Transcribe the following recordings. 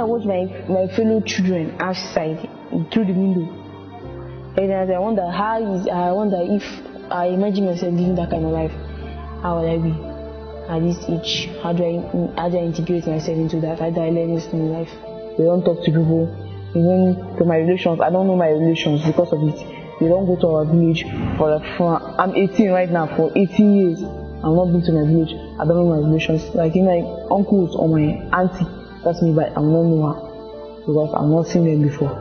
watch my fellow children outside through the window, and I wonder if I imagine myself living that kind of life, how would I be at this age? How do I integrate myself into that? How do I learn this in life? They don't talk to people. Even to my relations, I don't know my relations because of it. They don't go to our village I'm 18 right now. For 18 years, I've not been to my village. I don't know my relations. Like in my uncles or my auntie, that's me, but I will not know her because I've not seen them before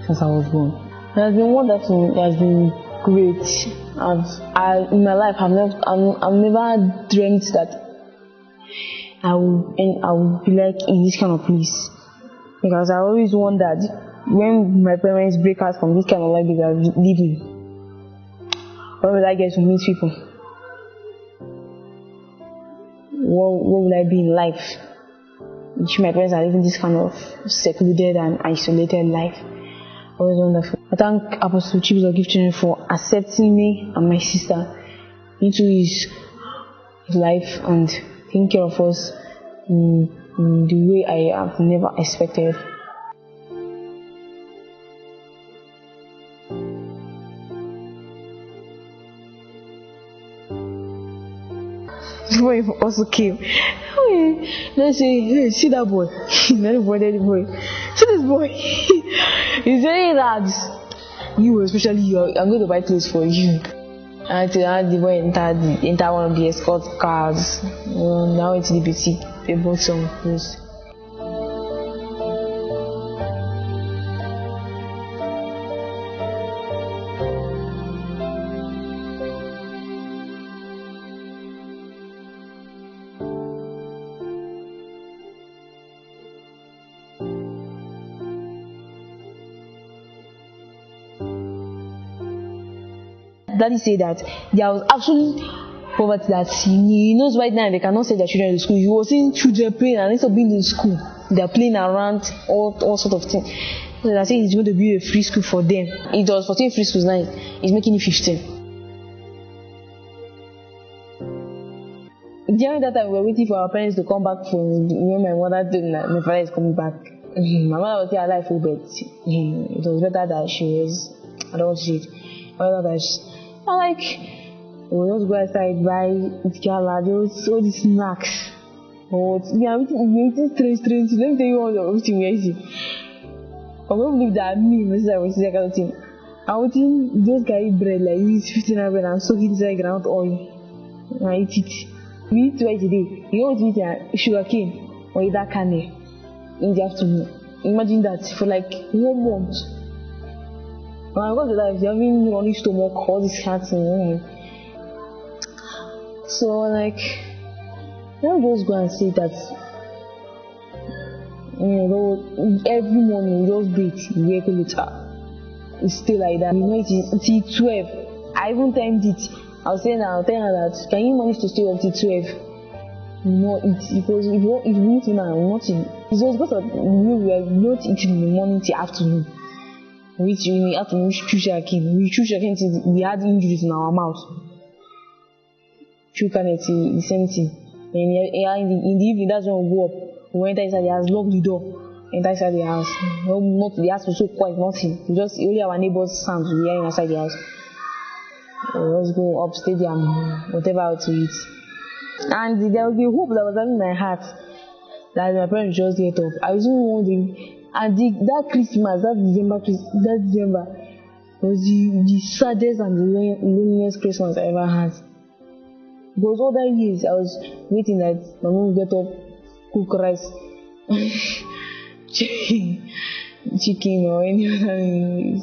since I was born. It has been wonderful. It has been great. In my life, I've never dreamt that I will be like in this kind of place, because I always wondered when my parents break out from this kind of life they are living, where will I get to meet people? What will I be in life? If my parents are living this kind of secluded and isolated life. Always wonderful. I thank Apostle Chibuzor Chinyere for accepting me and my sister into his life and taking care of us in the way I have never expected. Boy also came. Let's say, hey, see that boy. Let the boy. See this boy. He's saying that you, especially you, I'm going to buy clothes for you. And the boy enter one of the escort cars. Now it's the boutique. They bought some clothes. Daddy said that there was absolute poverty, that he knows right now they cannot send their children to school. He was seeing children playing, and instead of being in school, they are playing around all sort of things. So I said he's going to build a free school for them. It was 14 free schools now, he's making it 15. During that time, we were waiting for our parents to come back from when my mother told me that my father is coming back. My mother was still alive, but it was better that she was. I don't want to say it. Better that she. I like, we'll just go outside, buy gala, all these snacks. But yeah, we're eating strange. Let me tell you all the everything we're eating. I don't believe that me, my sister, was that kind of thing. I'm eating those guy bread like this, 15 bread, and soak it inside ground oil. And I eat it. We eat twice a day. You know what we eat? Sugar cane or either cane in the afternoon. Imagine that for like 1 month. When I got to life, you're having running stomach, all these cats and so like, let me just go and say that every morning you just breathe, you wake later. It's still like that. You know, it's 12. I even timed it. I'll tell her that, can you manage to stay up till 12? No, it's because if you eat now, not in. It's just because of we are not eating in the morning till afternoon. Which we have to chew sugar cane. We chew sugar cane till we had injuries in our mouth. Chew cane till the same thing. And in the evening, that's when we go up. We enter inside the house, lock the door, enter inside the house. No, not the house was so quiet, nothing. Just only our neighbors' sounds we hear inside the house. Let's go up stadium, whatever to eat. And there was a hope that was having my heart that my parents just get up. I was even wondering. And that Christmas, that December was the saddest and the loneliest Christmas I ever had. Because all that years I was waiting that my mom would get up, cook rice, chicken or any other things.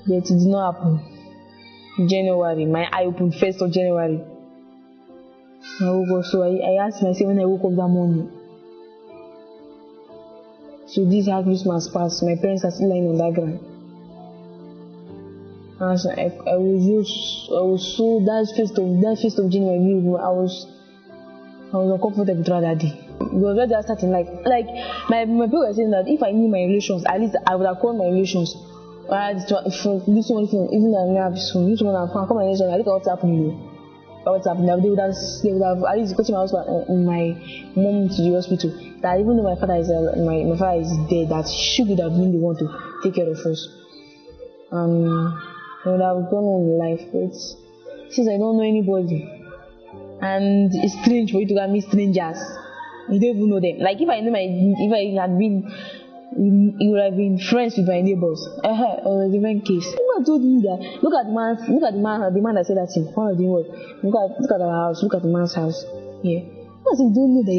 But it did not happen. January, my eye opened 1st of January. I woke up, so I asked myself when I woke up that morning. So this how Christmas passed. My parents are still lying on that ground. And so I was so that first of January, I was uncomfortable throughout that day. Because when they are starting like my people were saying that if I knew my relations, at least I would have called my relations. This one, even though I have this one, this one, I call my relations. I look at what's happening. what's happening, they would have at least got my husband and my mom to the hospital. That even though my father is dead, that she would have been the one to take care of us. I would have gone on in life. But since I don't know anybody, and it's strange for you to go meet strangers, you don't even know them. Like if I had been, you would have been friends with my neighbors. Or a different case. Someone told me that look at the man that said that thing. One of them was look at our house, look at the man's house. Yeah. Because you don't know that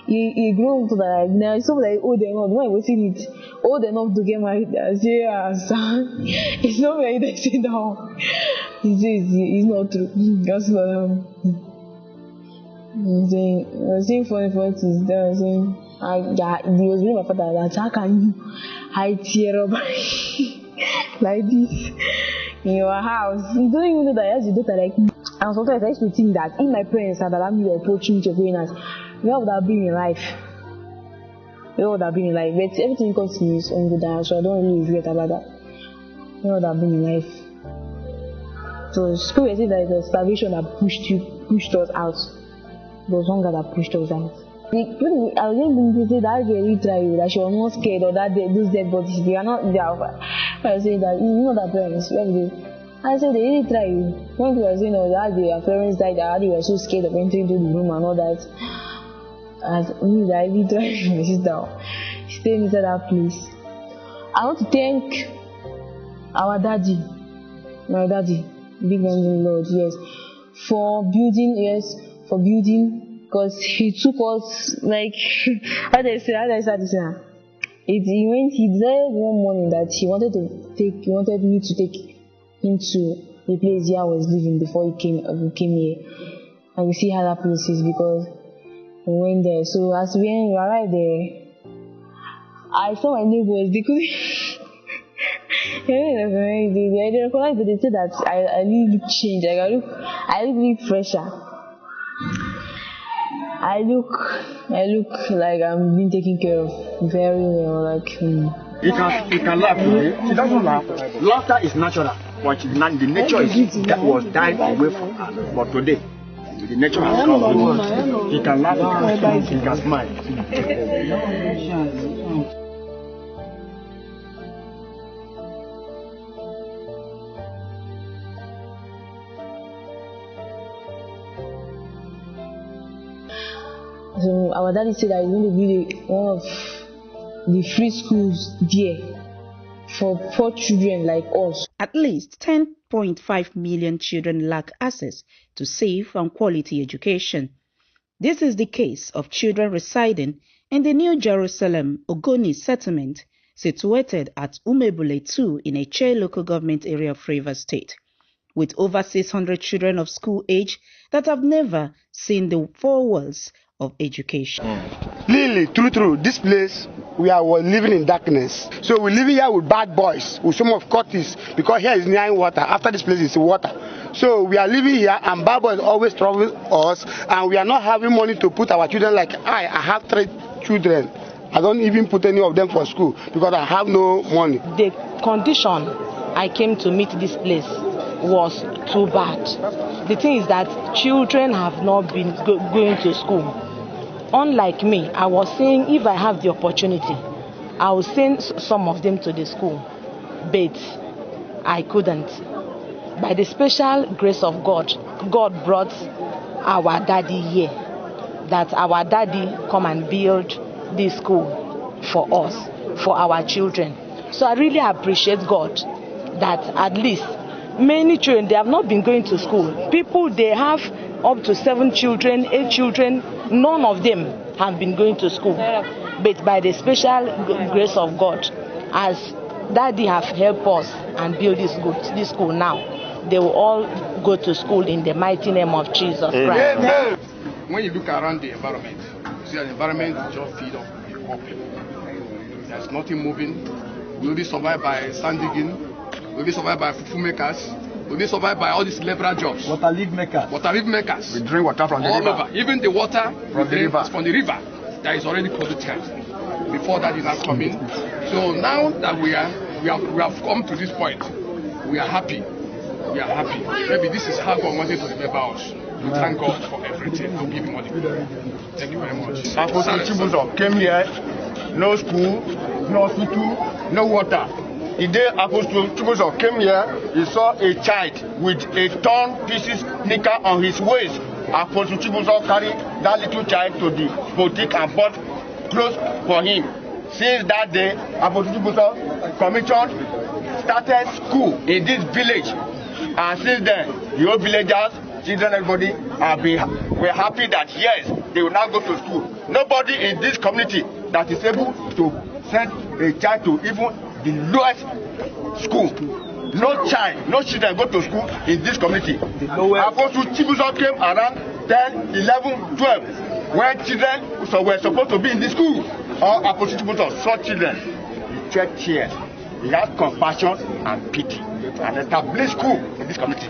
you grow up to that now someone like old enough, why was it old enough to get married? I say it's not very they say no. It's not true. That's not I'm saying funny things. They were saying it was really my father that how can you hide tear up like this in your house? You don't even know that as your daughter like me. And sometimes I used to think that if my parents had allowed me the opportunity of going out, where would I have been in life? But everything comes to me is on good, so I don't really regret about that. Where would I have been in life? So people were saying that it was starvation that pushed us out. There was hunger that pushed us out. I was going to say that girl really tried you, that she was not scared, or that those dead bodies, they are not there. I was saying that you know that parents, I said they really try you. When people were saying that their parents died, that they were so scared of entering into the room and all that. I really tried my sister. Staying inside that place. I want to thank our daddy, my daddy, big man in the Lord, yes, for building, because he took us like how do I start this now? He decided one morning that he wanted me to take him to the place where I was living before he came here. And we see how that place is because we went there. So as we arrived there, I saw my neighbors because they recognized, but they said that I really changed. Like I look really fresher. I look like I'm being taken care of very well. Like you can laugh today. She doesn't laugh. Laughter is natural. But the nature is that was dying away from her. But today, the nature has come. He can laugh, he can smile. So our daddy said that he's going to be one of the free schools there for poor children like us. At least 10.5 million children lack access to safe and quality education. This is the case of children residing in the New Jerusalem Ogoni settlement situated at Umebule 2 in Eche local government area of Rivers State, with over 600 children of school age that have never seen the four walls of education. Really, true, this place we are living in darkness. So we live here with bad boys, with some of Curtis, because here is near water. After this place is water. So we are living here and bad boys always trouble us, and we are not having money to put our children. Like I have 3 children. I don't even put any of them for school because I have no money. The condition I came to meet this place was too bad. The thing is that children have not been going to school. Unlike me, I was saying if I have the opportunity, I will send some of them to the school, but I couldn't. By the special grace of God, God brought our daddy here, that our daddy come and build this school for us, for our children. So I really appreciate God that at least many children, they have not been going to school. People, they have up to 7 children, 8 children, none of them have been going to school. But by the special grace of God, as Daddy have helped us and build this school now, they will all go to school in the mighty name of Jesus Christ. Amen. When you look around the environment, you see the environment is just filled up with poor people. There's nothing moving. We will be survived by sand digging. We will be survived by fufu makers. We will be survived by all these liberal jobs. Water leaf makers. We drink water from the river. Over. Even the water from the river that is already polluted before that is not coming. So now that we have come to this point, we are happy. Maybe this is how God wanted to remember us. We thank God for everything and give him all the glory. Thank you very much. Apostle Chibuzor came here, no school, no hospital, no water. The day Apostle Chibuzor came here, he saw a child with a torn pieces knicker on his waist. Apostle Chibuzor carried that little child to the boutique and bought clothes for him. Since that day, Apostle Chibuzor commissioned, started school in this village. And since then, the whole villagers, children, everybody were happy that yes, they will now go to school. Nobody in this community that is able to send a child to even the lowest school. No child, no children go to school in this community. Apostle Chibuzor came around 10, 11, 12, when children were supposed to be in the school. All Apostle Chibuzor saw children. He shed tears. He had compassion and pity and established school in this community.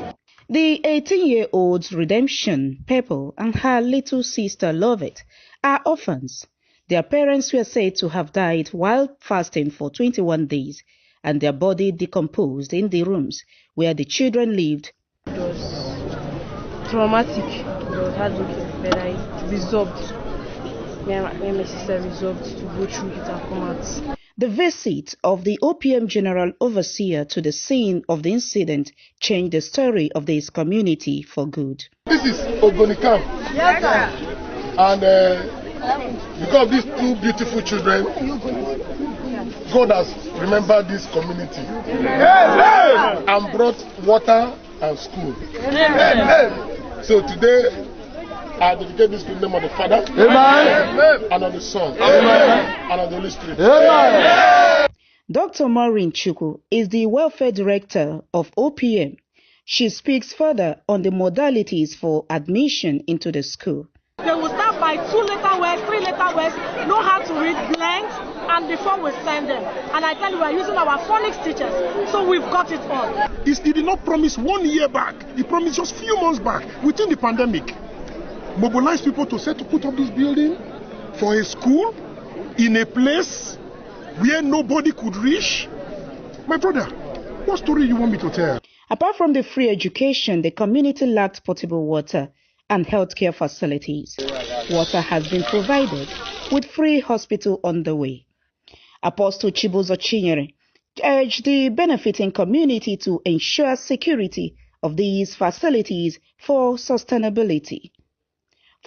The 18-year-old's Redemption, Purple, and her little sister Lovett are orphans. Their parents were said to have died while fasting for 21 days, and their body decomposed in the rooms where the children lived. It was traumatic. It was heartbreaking, but I resolved. Me and my sister resolved to go through it and come out. The visit of the OPM General Overseer to the scene of the incident changed the story of this community for good. This is Ogoni camp. Yes, sir. And because of these two beautiful children, God has remembered this community and brought water and school. So today, I dedicate this to the name of the Father, Amen, and of the Son, Amen, and of the Holy Spirit. Amen. Dr. Maureen Chukwu is the Welfare Director of OPM. She speaks further on the modalities for admission into the school. They will start by 2-letter words, 3-letter words, know how to read blanks, and before we send them. And I tell you, we are using our phonics teachers, so we've got it all. He did not promise 1 year back. He promised just a few months back, within the pandemic. Mobilize people to say to put up this building for a school in a place where nobody could reach. My brother, what story you want me to tell? Apart from the free education, the community lacked potable water and healthcare facilities. Water has been provided with free hospital on the way. Apostle Chibuzor Chinyere urged the benefiting community to ensure security of these facilities for sustainability.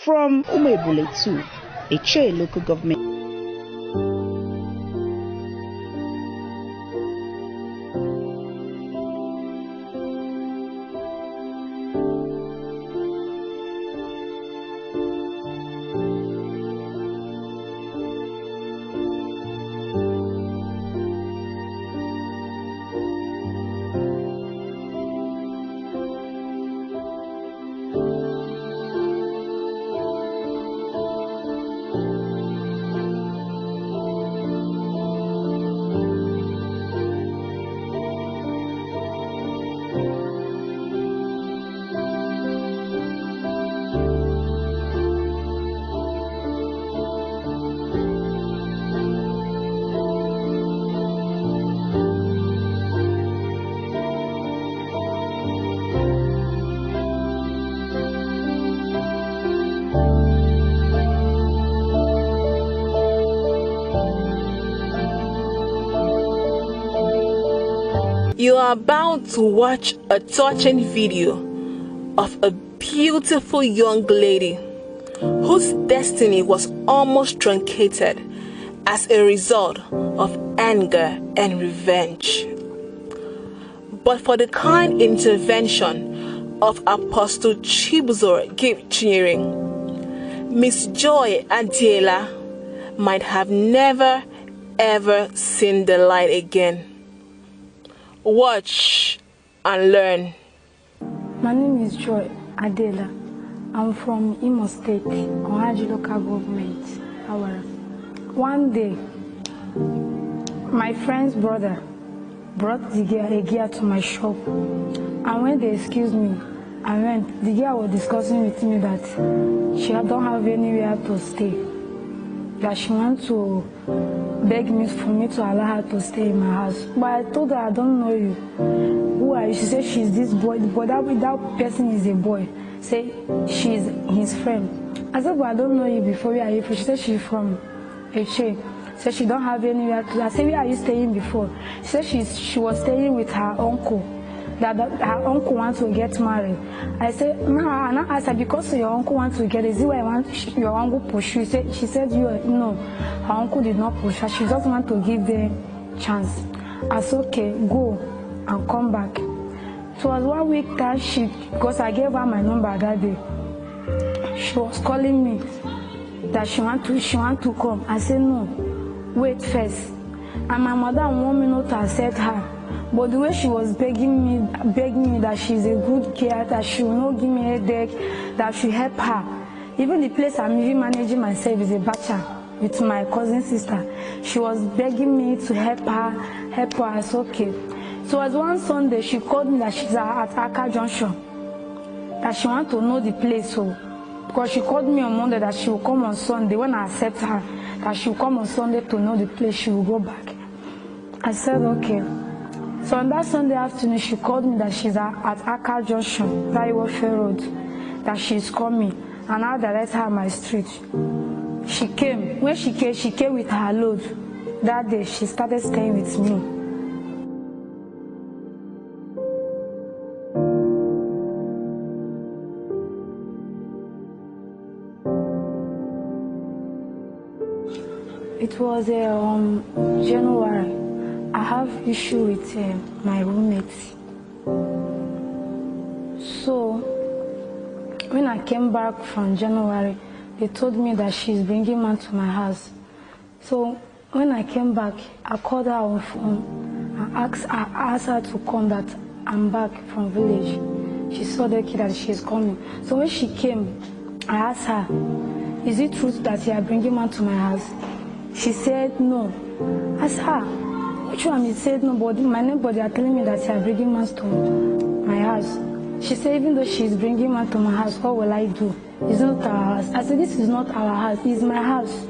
From Umebule to Eche local government. You are about to watch a touching video of a beautiful young lady whose destiny was almost truncated as a result of anger and revenge. But for the kind intervention of Apostle Chibuzor Chinyere, Miss Joy Adiela might have never ever seen the light again. Watch and learn. My name is Joy Adela. I'm from Imo State, Ohaji local government, Awara. One day, my friend's brother brought a gear to my shop. And when they excused me, I went. The girl was discussing with me that she don't have anywhere to stay. That she wants to beg me for me to allow her to stay in my house. But I told her, I don't know you. Who are you? She said she's this boy. But that person is a boy. Say she's his friend. I said, but I don't know you before. Where are you from? She said she's from Eche. Said she don't have anywhere to. I said, where are you staying before? She said she was staying with her uncle. That her uncle wants to get married. I said, no, and I asked her, because your uncle wants to get, is it why your uncle push you? She said, no, her uncle did not push her. She just want to give the chance. I said, okay, go and come back. So it was 1 week that because I gave her my number that day, she was calling me that she want to come. I said, no, wait first. And my mother want me not to accept her. But the way she was begging me that she's a good girl, that she will not give me a headache, that she help her. Even the place I'm even managing myself is a bacha with my cousin sister. She was begging me to help her. I said, okay. So as one Sunday, she called me that she's at Aka Junction, that she want to know the place. So, because she called me on Monday that she will come on Sunday. When I accept her, that she will come on Sunday to know the place, she will go back. I said, okay. So on that Sunday afternoon, she called me that she's at Aka Junction, Warfare Road, that she's coming, and I'll direct her my street. She came. When she came with her load. That day, she started staying with me. It was January. I have issue with my roommates. So when I came back from January, they told me that she's bringing man to my house. So when I came back, I called her on phone and asked her to come, that I'm back from village. She saw the kid that she's coming. So when she came, I asked her, is it true that you are bringing man to my house? She said no. I asked her, which one? She said nobody. My neighbor are telling me that you are bringing man to my house. She said, even though she's bringing man to my house, what will I do? It's not our house. I said, this is not our house. It's my house.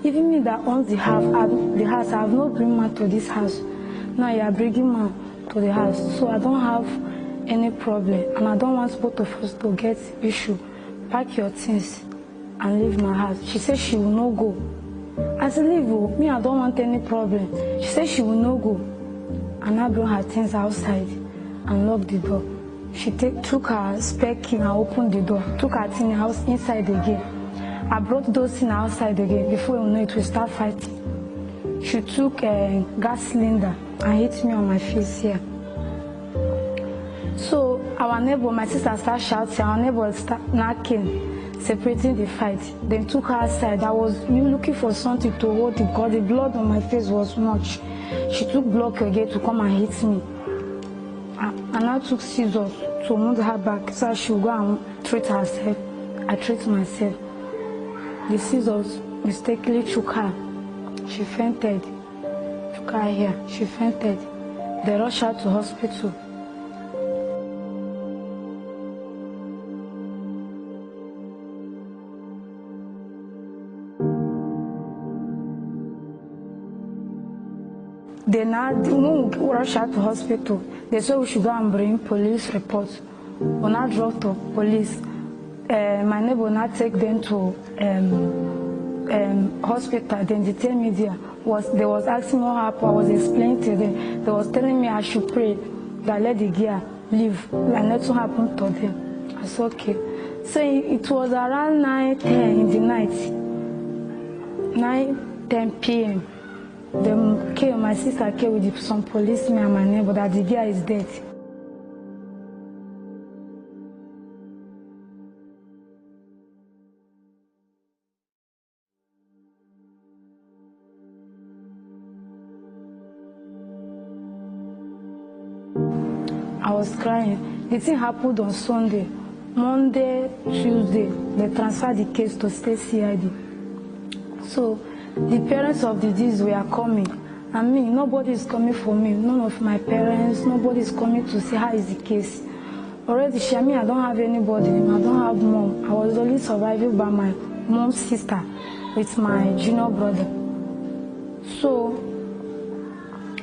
Even me that owns the house, I have not bring man to this house. Now you are bringing man to the house. So I don't have any problem, and I don't want both of us to get issue. Pack your things and leave my house. She said she will not go. I said, leave, me, I don't want any problem. She said she will not go. And I brought her things outside and locked the door. She took her spare key and opened the door, took her thing inside again. I brought those things outside again. Before you know it, we start fighting. She took a gas cylinder and hit me on my face here. So our neighbor, my sister started shouting, our neighbor started knocking, separating the fight. Then took her aside. I was looking for something to hold it because the blood on my face was much. She took block again to come and hit me. And I took scissors to move her back so she would go and treat herself. I treat myself. The scissors mistakenly took her. She fainted. Took her here. She fainted. They rushed her to hospital. They now rush her to hospital. They said we should go and bring police reports. When I drove to police, my neighbor now take them to hospital. Then they tell me they was asking what happened. I was explaining to them. They was telling me I should pray that let the girl live. Like nothing happened to them. I said okay. So it was around 9:10 in the night. 9:10 p.m. My sister came with some policemen and my neighbor that the girl is dead. I was crying. The thing happened on Sunday. Monday, Tuesday, they transferred the case to State CID. So the parents of the deceased were coming, and me, nobody is coming for me. None of my parents, nobody is coming to see how is the case. Already, I don't have anybody. I don't have mom. I was only surviving by my mom's sister with my junior brother. So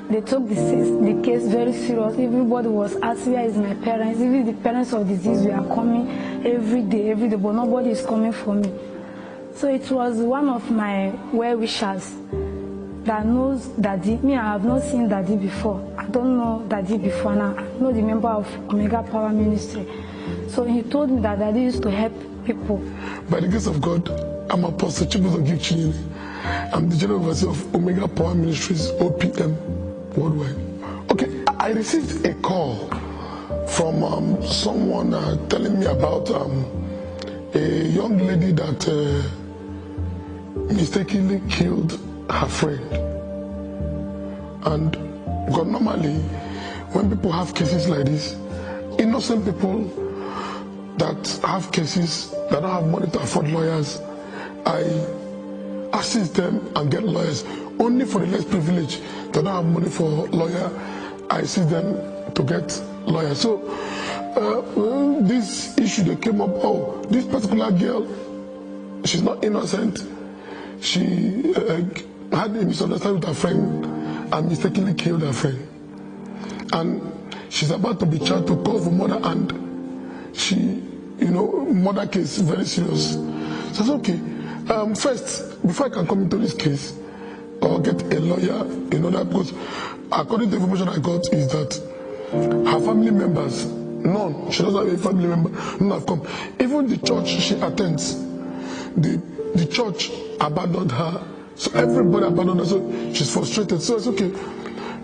they took the case very serious. Everybody was asking, where is my parents? Even the parents of disease were coming every day, but nobody is coming for me. So it was one of my well-wishers that knows Daddy. Me, I have not seen Daddy before. I don't know Daddy before now. I know the member of Omega Power Ministry. So he told me that Daddy used to help people. By the grace of God, I'm Apostle Chibuzor Chinyere. I'm the General Overseer of Omega Power Ministries, OPM, worldwide. Okay, I received a call from someone telling me about a young lady that mistakenly killed her friend. And God, normally, when people have cases like this, innocent people that have cases that don't have money to afford lawyers, I assist them and get lawyers. Only for the less privileged that don't have money for lawyer, I assist them to get lawyers. So this issue that came up, oh, this particular girl, she's not innocent. She had a misunderstanding with her friend and mistakenly killed her friend. And she's about to be charged to call for murder, and she, murder case is very serious. So it's okay. First, before I can come into this case or get a lawyer, that because according to the information I got is that her family members, none, she doesn't have a family member, none have come. Even the church she attends, the church abandoned her. So everybody abandoned her, so she's frustrated. So it's okay.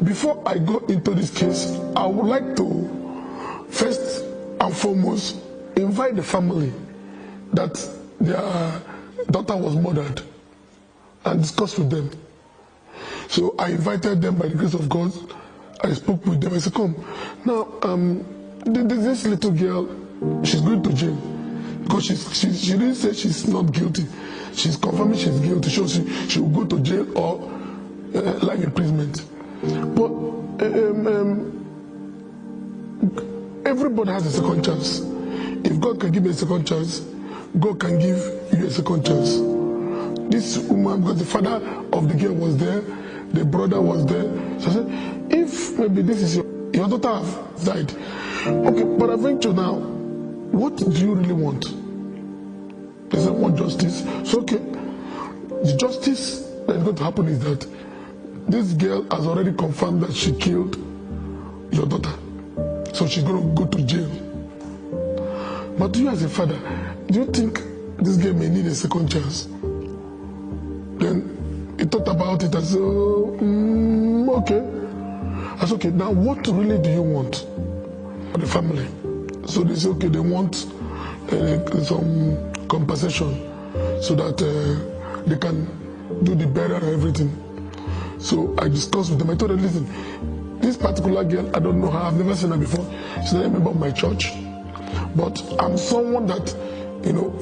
Before I go into this case, I would like to first and foremost invite the family that their daughter was murdered and discuss with them. So I invited them by the grace of God. I spoke with them. I said, come. Now, this little girl, she's going to jail because she didn't say she's not guilty. She's confirming she's guilty. So she will go to jail or life imprisonment. But everybody has a second chance. If God can give you a second chance, God can give you a second chance. This woman, because the father of the girl was there, the brother was there. So I said, if maybe this is your daughter have died, okay, but I think to now, what do you really want? They said, want justice. So okay, the justice that is going to happen is that this girl has already confirmed that she killed your daughter. So she's going to go to jail. But you as a father, do you think this girl may need a second chance? Then he thought about it and said, okay. I said, okay, now what really do you want for the family? So they said, okay, they want some compensation so that they can do the burial and everything. So I discussed with them. I told them, listen, this particular girl, I don't know her, I've never seen her before. She's not a member of my church. But I'm someone that,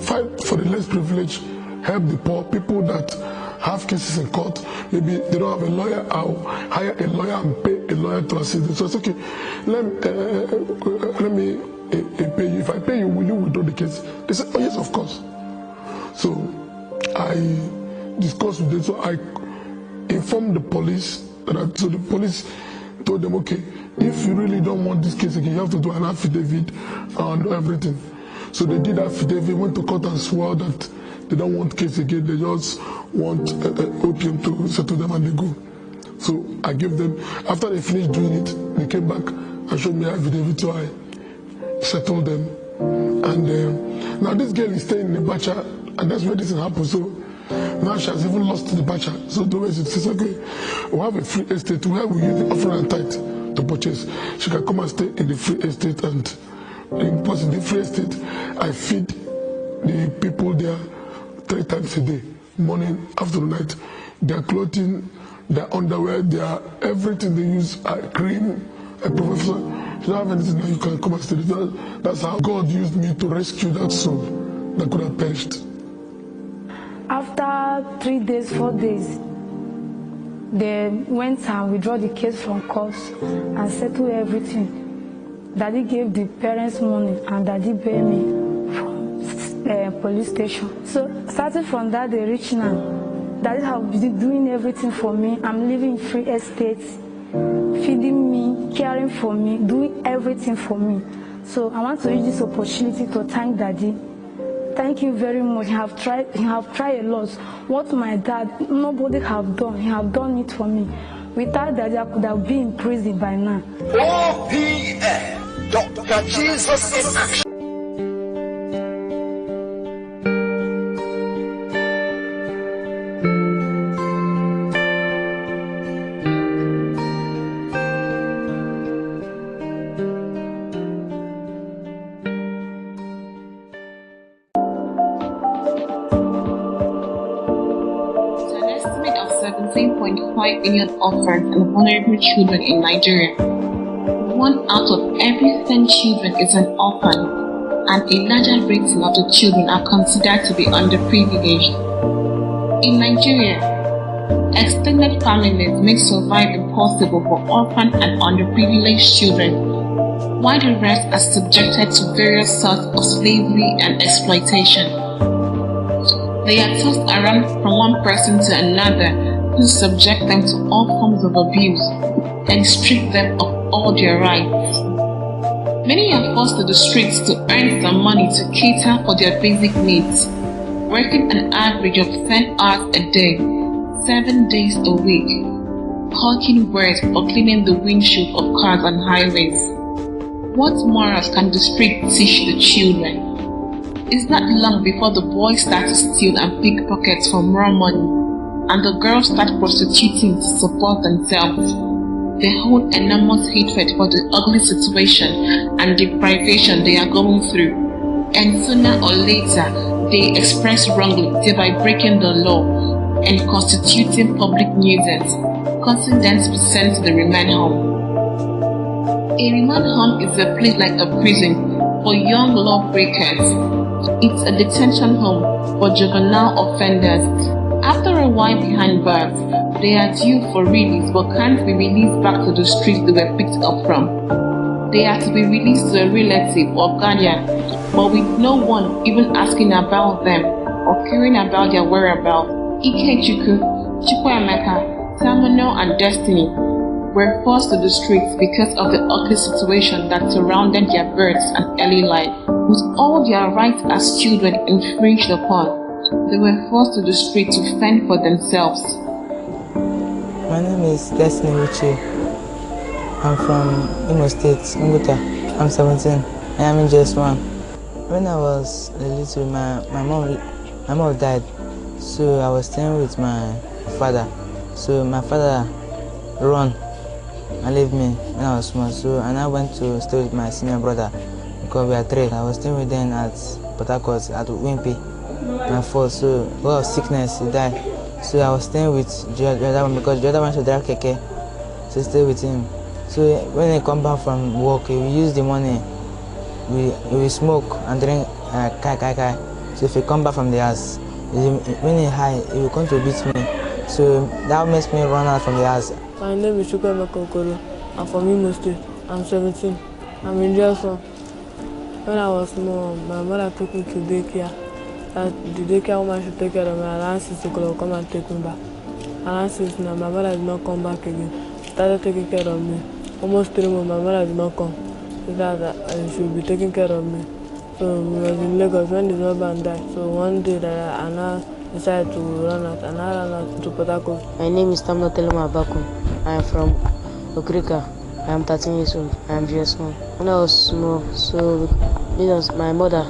fight for the less privileged, help the poor, people that have cases in court. Maybe they don't have a lawyer, I'll hire a lawyer and pay a lawyer to assist them. So it's okay, let me pay you. If I pay you, will you withdraw the case? They said, oh yes, of course. So I discussed with them. So I informed the police. So the police told them, okay, if you really don't want this case again, you have to do an affidavit and everything. So they did affidavit, went to court and swore that they don't want case again, they just want Opm to settle them and they go. So I gave them, after they finished doing it, they came back and showed me affidavit, so I settled them. And now this girl is staying in the Bacha, and that's where this thing happened. So now she has even lost the Bacha. So the way she says, okay, we have a free estate where we use the offering and tithe to purchase. She can come and stay in the free estate, and in the free estate, I feed the people there 3 times a day, morning, afternoon, night. Their clothing, their underwear, their everything they use, cream, a professor. If you don't have anything, you can come and stay there. That's how God used me to rescue that soul that could have perished. After 3 days, 4 days, they went and withdrew the case from court and settled everything. Daddy gave the parents money and Daddy paid me from police station. So starting from that day, rich now, Daddy have been doing everything for me. I'm living in free estate. feeding me, caring for me, doing everything for me. So I want to use this opportunity to thank Daddy. Thank you very much. He have tried a lot. What my dad, nobody have done. He have done it for me. Without Daddy, I could have been in prison by now. Opm, Dr. Jesus in action. An estimate of 17.5 million orphans and vulnerable children in Nigeria. 1 out of every 10 children is an orphan, and a larger rating of the children are considered to be underprivileged. In Nigeria, extended families make survival impossible for orphan and underprivileged children, while the rest are subjected to various sorts of slavery and exploitation. They are tossed around from one person to another who subject them to all forms of abuse and strip them of all their rights. Many are forced to the streets to earn some money to cater for their basic needs, working an average of 10 hours a day, 7 days a week, hawking words or cleaning the windshield of cars on highways. What morals can the street teach the children? It's not long before the boys start to steal and pickpockets for more money, and the girls start prostituting to support themselves. They hold enormous hatred for the ugly situation and deprivation they are going through, and sooner or later they express wrongly, thereby breaking the law and constituting public nuisance, causing them to be sent to the remand home. A remand home is a place like a prison for young lawbreakers. It's a detention home for juvenile offenders. After a while behind bars, they are due for release but can't be released back to the streets they were picked up from. They are to be released to a relative or guardian, but with no one even asking about them or caring about their whereabouts. Ikechukwu, Chukwuemeka, Terminal and Destiny were forced to the streets because of the ugly situation that surrounded their births and early life. With all their rights as children infringed upon, they were forced to the street to fend for themselves. My name is Destiny Uche. I'm from Imo State, Mbodu. I'm 17. I am in JS1. When I was a little, my mom died, so I was staying with my father. So my father run and left me when I was small. So and I went to stay with my senior brother because we are 3. I was staying with them at Port-Harcourt at Wimpy. My fault. So because of sickness, he died. So I was staying with the other one because the other one should drive keke. So stay with him. So when he come back from work, we use the money. We smoke and drink kai. So if he come back from the house, when he high, he will come to beat me. So that makes me run out from the house. My name is Chukwuemeka. I'm from Imo State. I'm 17. I'm in JS1. When I was small, my mother took me to daycare. That the daycare woman should take care of me. And around 6 o'clock, come and take me back. Around 6 now, my mother did not come back again. She started taking care of me. Almost 3 months, my mother did not come. She said that she would be taking care of me. So we was in Lagos when the husband died. So one day that I now decided to run out, and I ran out to Port-Harcourt. My name is Tamno Telema Baku. I am from Okrika. I am 13 years old. I am JS1. When I was small, so because my mother,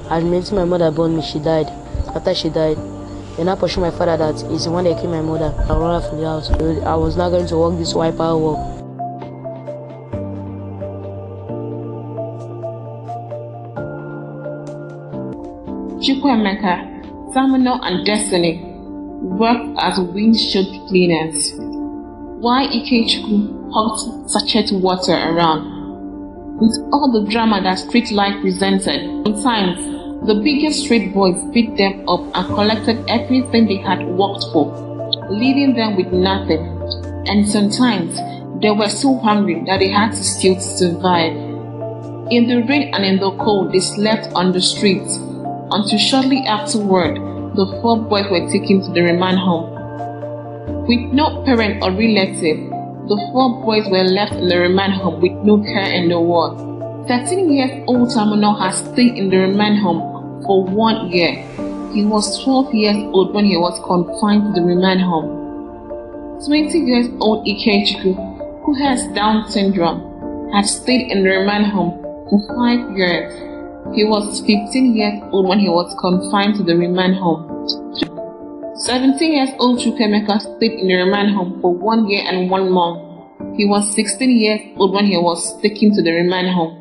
admitting my mother born me, she died. After she died, then I pushed my father that he's the one that killed my mother. I ran out from the house. So I was not going to walk this wipeout walk. Chukwuemeka, Terminal and Destiny worked as windshield cleaners, while Ikechukwu hawked sachet water around. With all the drama that street life presented, sometimes the biggest street boys beat them up and collected everything they had worked for, leaving them with nothing. And sometimes they were so hungry that they had to steal to survive. In the rain and in the cold, they slept on the streets, until shortly afterward, the 4 boys were taken to the remand home. With no parent or relative, the 4 boys were left in the remand home with no care in the world. 13-year-old Terminal has stayed in the remand home for 1 year. He was 12 years old when he was confined to the remand home. 20-year-old Ikechukwu, who has Down syndrome, had stayed in the remand home for 5 years. He was 15 years old when he was confined to the remand home. 17-year-old Chukwemeka stayed in the remand home for 1 year and 1 month. He was 16 years old when he was taken to the remand home.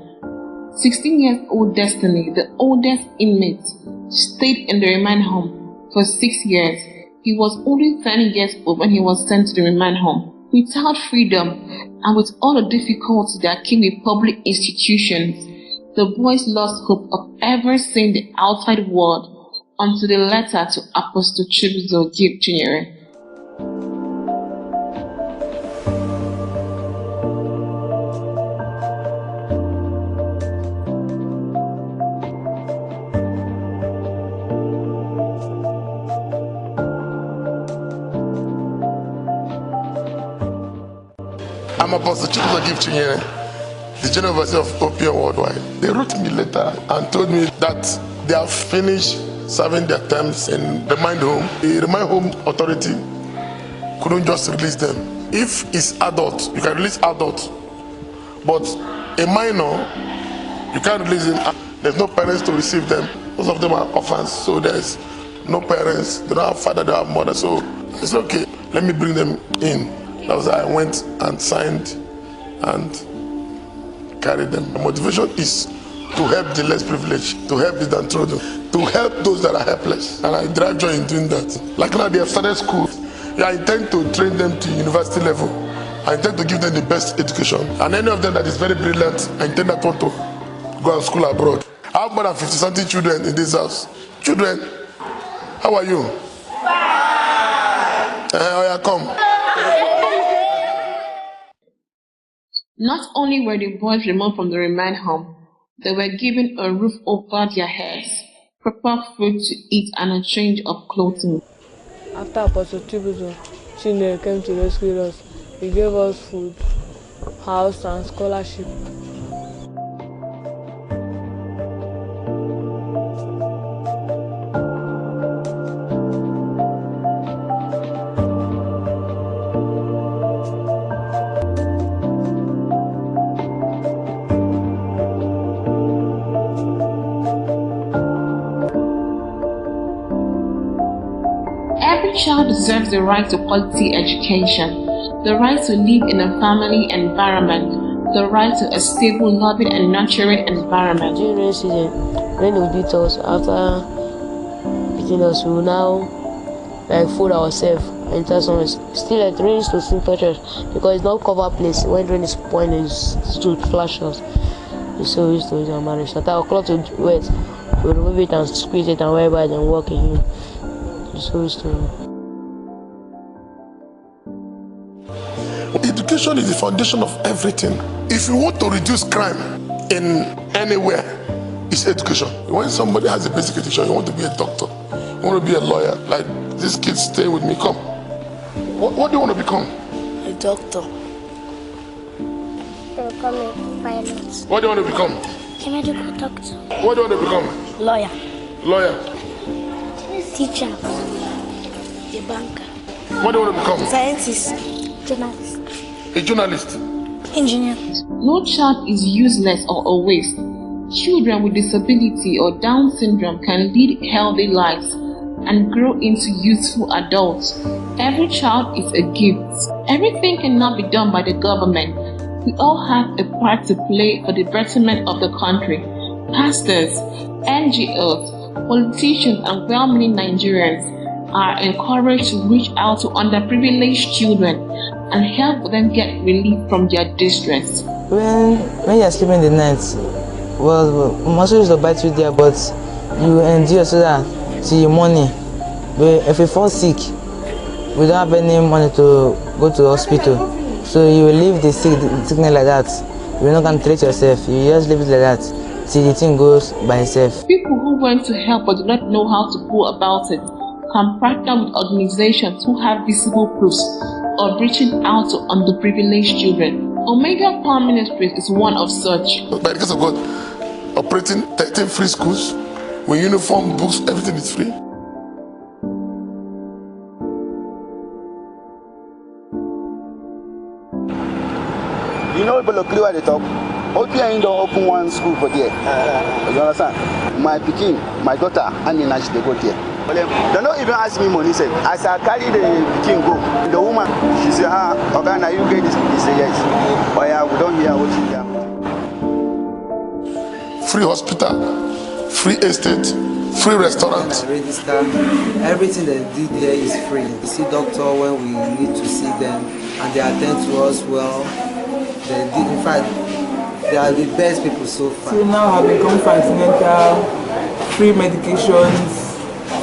16-year-old Destiny, the oldest inmate, stayed in the remand home for 6 years. He was only 10 years old when he was sent to the remand home. Without freedom and with all the difficulties that came with public institutions, the boys lost hope of ever seeing the outside world until the letter to Apostle Chibuzor gave Chinyere. I'm Apostle Chibuzor Chinyere, the General Overseer of Opm Worldwide. They wrote me a letter and told me that they have finished serving their terms in the remand home. The remand home authority couldn't just release them. If it's adult, you can release adult, but a minor, you can't release him. There's no parents to receive them. Most of them are orphans, so there's no parents. They don't have father, they don't have mother, so it's okay. Let me bring them in. That was how I went and signed and carried them. My motivation is to help the less privileged, to help the downtrodden, to help those that are helpless. And I derive joy in doing that. Like now they have started school. Yeah, I intend to train them to university level. I intend to give them the best education. And any of them that is very brilliant, I intend that want to go and school abroad. I have more than 50-something children in this house. Children, how are you? Oh yeah, come. Not only were the boys removed from the remand home, they were given a roof over their heads, proper food to eat, and a change of clothing. After Apostle Chibuzor, Chinyere came to rescue us. He gave us food, house, and scholarship. Every child deserves the right to quality education, the right to live in a family environment, the right to a stable, loving, and nurturing environment. During rainy season, rain will beat us. After beating us, we will now fool ourselves and enter somewhere. Still, it rains to still touch us because it's not cover place. When rain is pouring, it's to flash us. It's so used to it in marriage. That our cloth will wet, we remove it and squeeze it and wear it and walk in it. Education is the foundation of everything. If you want to reduce crime in anywhere, it's education. When somebody has a basic education, you want to be a doctor, you want to be a lawyer, like these kids stay with me, come. What do you want to become? A doctor. I'll become a pilot. What do you want to become? A medical doctor. What do you want to become? Lawyer. Lawyer. Teacher. A banker. What do you want to become? Scientist. Journalist. A journalist. Engineer. No child is useless or a waste. Children with disability or Down syndrome can lead healthy lives and grow into useful adults. Every child is a gift. Everything cannot be done by the government. We all have a part to play for the betterment of the country. Pastors, NGOs, politicians, and well-meaning Nigerians are encouraged to reach out to underprivileged children and help them get relief from their distress. When you're sleeping in the night, well, muscle used to bite you there, but you endure so that till morning. But if you fall sick, we don't have any money to go to the hospital, so you will leave the sickness like that. You're not going to treat yourself. You just leave it like that till the thing goes by itself. People who want to help but do not know how to go about it can partner with organizations who have visible proofs of reaching out to underprivileged children. Omega Power Ministries is one of such. By the grace of God, operating 13 free schools with uniform, books, everything is free. You know, people clear at the top. Opm don't open one school for there. You understand? My Peking, my daughter, and in they go there. They don't even ask me money. Said, as I carry the Peking go, the woman, she said, okay, now you get this. He said, yes. Oh yeah, we don't hear what you hear. Free hospital, free estate, free restaurant. Register. Everything they do there is free. We see doctor when we need to see them, and they attend to us well. They did, in fact, they are the best people so far. So now have become continental, free medications,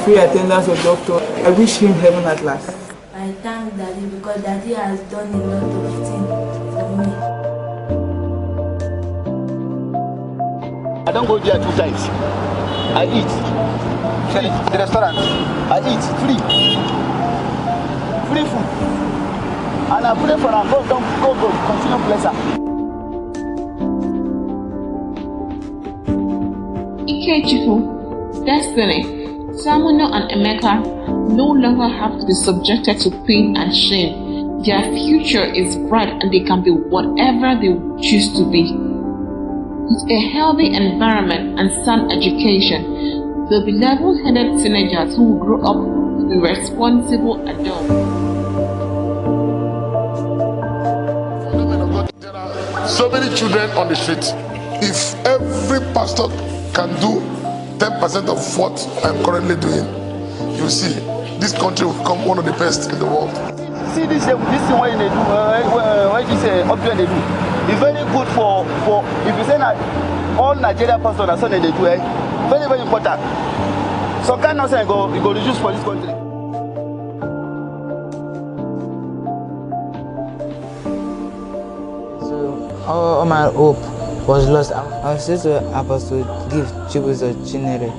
free attendance of doctor. I wish him heaven at last. I thank Daddy because Daddy has done a lot of things for me. I don't go there 2 times. I eat. The restaurant. I eat free. Free food. And I pray for them. Go, continue bless her. Ikechifu, Destiny, Samuel and Emeka no longer have to be subjected to pain and shame. Their future is bright and they can be whatever they choose to be. With a healthy environment and sound education, they'll be level-headed teenagers who will grow up to be responsible adults. So many children on the street. If every pastor can do 10% of what I'm currently doing, you see, this country will become one of the best in the world. See this thing what they do, what you say, Opm they do. It's very good for if you say that all Nigerian pastors are something they do, very, very important. So can not say go reduce for this country. All my hope was lost. I was still to Apostle give Chibuzor Chinyere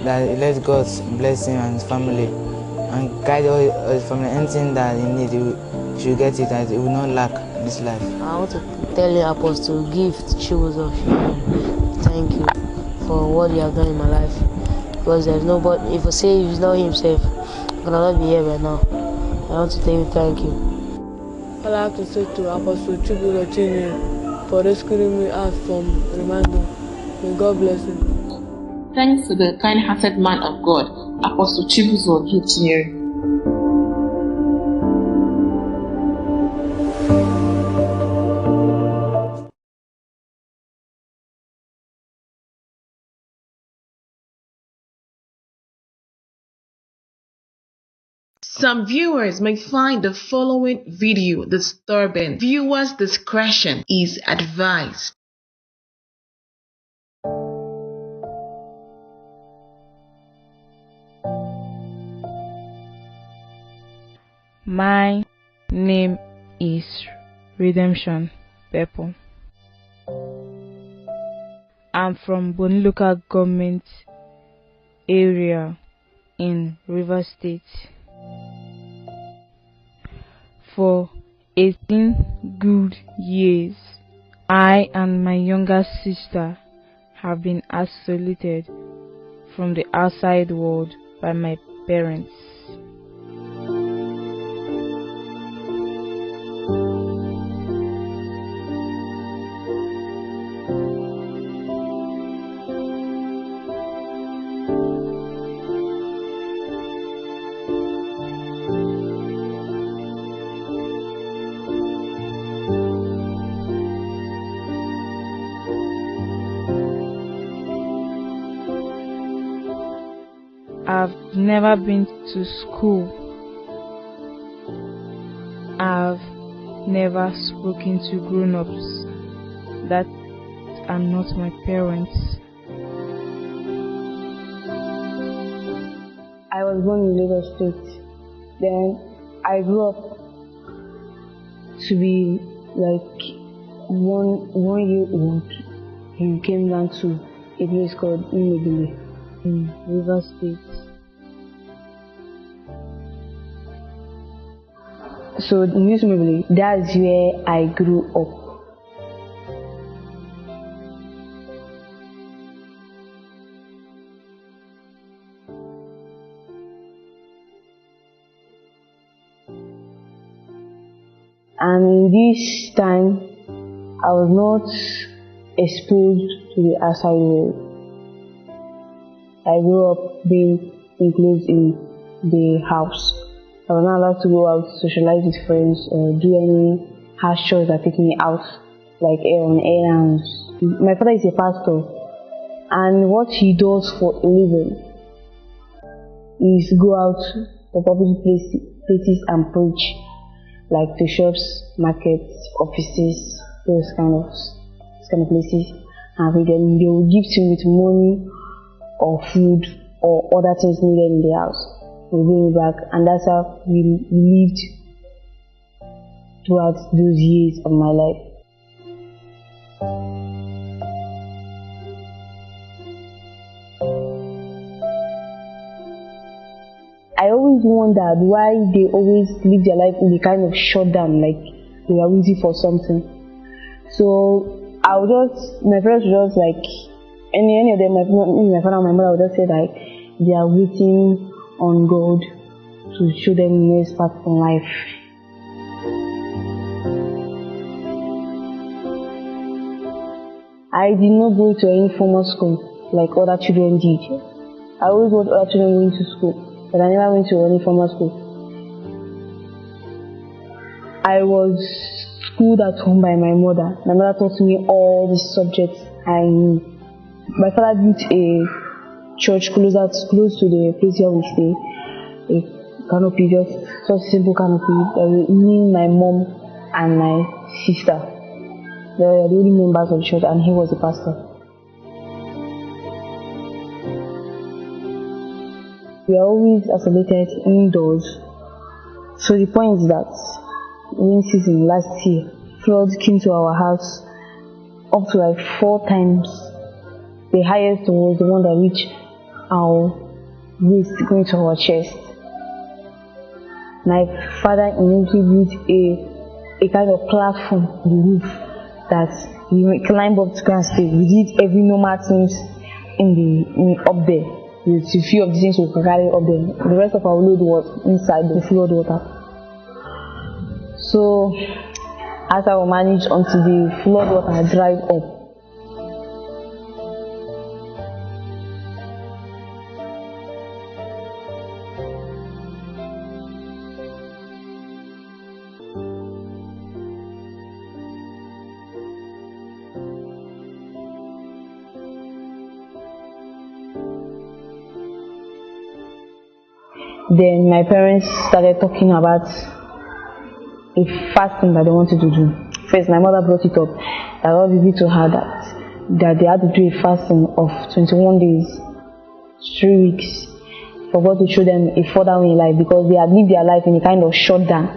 that he let God bless him and his family and guide all his family. Anything that he needs, he should get it, and he will not lack this life. I want to tell you, Apostle, give Chibuzor thank you for what you have done in my life. Because there's nobody, if I say he's not himself, I cannot be here right now. I want to tell you thank you. All I have to say to Apostle Chibuzor Chinyere for rescuing me out from Remando. May God bless him. Thanks to the kind-hearted man of God, Apostle Chibuzor Chinyere. Some viewers may find the following video disturbing. Viewers' discretion is advised. My name is Redemption Pepple. I'm from Boni local government area in Rivers State. For 18 good years, I and my younger sister have been isolated from the outside world by my parents. I've never been to school. I've never spoken to grown-ups that are not my parents. I was born in Lagos State. Then I grew up to be like one year old. He came down to a place called Mbodu in Rivers State. So in this movie, that's where I grew up. And in this time, I was not exposed to the outside world. I grew up being enclosed in the house. I was not allowed to go out, socialize with friends, or do any harsh chores that take me out, like on errands. My father is a pastor, and what he does for a living is go out to public places and preach, like to shops, markets, offices, those kind of places. And then they will gift him with money or food or other things needed in the house. We'll bring it back, and that's how we lived throughout those years of my life. I always wondered why they always live their life in a kind of shutdown, like they are waiting for something. So my parents would just like, any of them, my father and my mother would just say like, they are waiting on God to show them the next path in life. I did not go to any formal school like other children did. I always watched other children going to school, but I never went to any formal school. I was schooled at home by my mother. My mother taught me all the subjects I knew. My father built a church close to the place where we stay. A canopy, just such a simple canopy. Me, my mom, and my sister. They were the only members of the church, and he was the pastor. We are always isolated indoors. So the point is that rain season last year, flood came to our house up to like 4 times. The highest was the one that reached our waist going to our chest. My father immediately built a kind of platform on the roof that we climbed up to go and stay. We did every normal things up there. With a few of the things we could carry up there. The rest of our load was inside the flood water. So as I managed until the flood water dried up. Then my parents started talking about a fasting that they wanted to do. First, my mother brought it up. I was revealed to her that they had to do a fasting of 21 days, 3 weeks, for God to show them a further way in life, because they had lived their life in a kind of shutdown.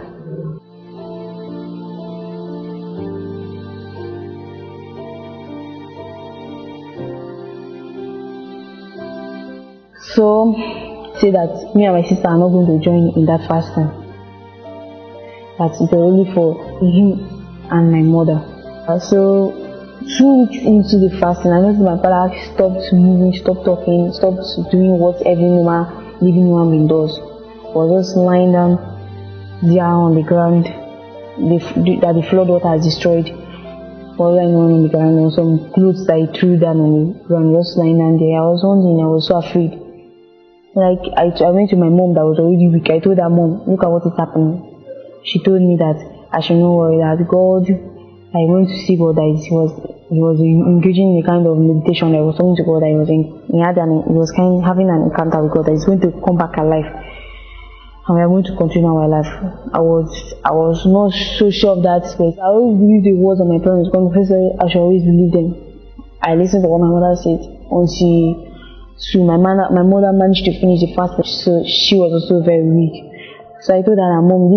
So, say that me and my sister are not going to join in that fasting. That's only for him and my mother. So 2 weeks into the fasting, I noticed my father stopped moving, stopped talking, stopped doing what every normal living human being does. I was just lying down there on the ground that the flood water has destroyed. All lying on the ground, and some clothes that he threw down on the ground, just lying down there. I was wondering, I was so afraid. Like I went to my mom that was already weak. I told her, Mom, look at what is happening. She told me that I should not worry, that God, I went to see God, that he was engaging in a kind of meditation, that was talking to God, that he was having an encounter with God, that he's going to come back alive, and we are going to continue our life. I was not so sure of that, but I always believe the words of my parents, because I should always believe them. I listened to what my mother said until my mother managed to finish the fast, so she was also very weak. So I told her, Mom,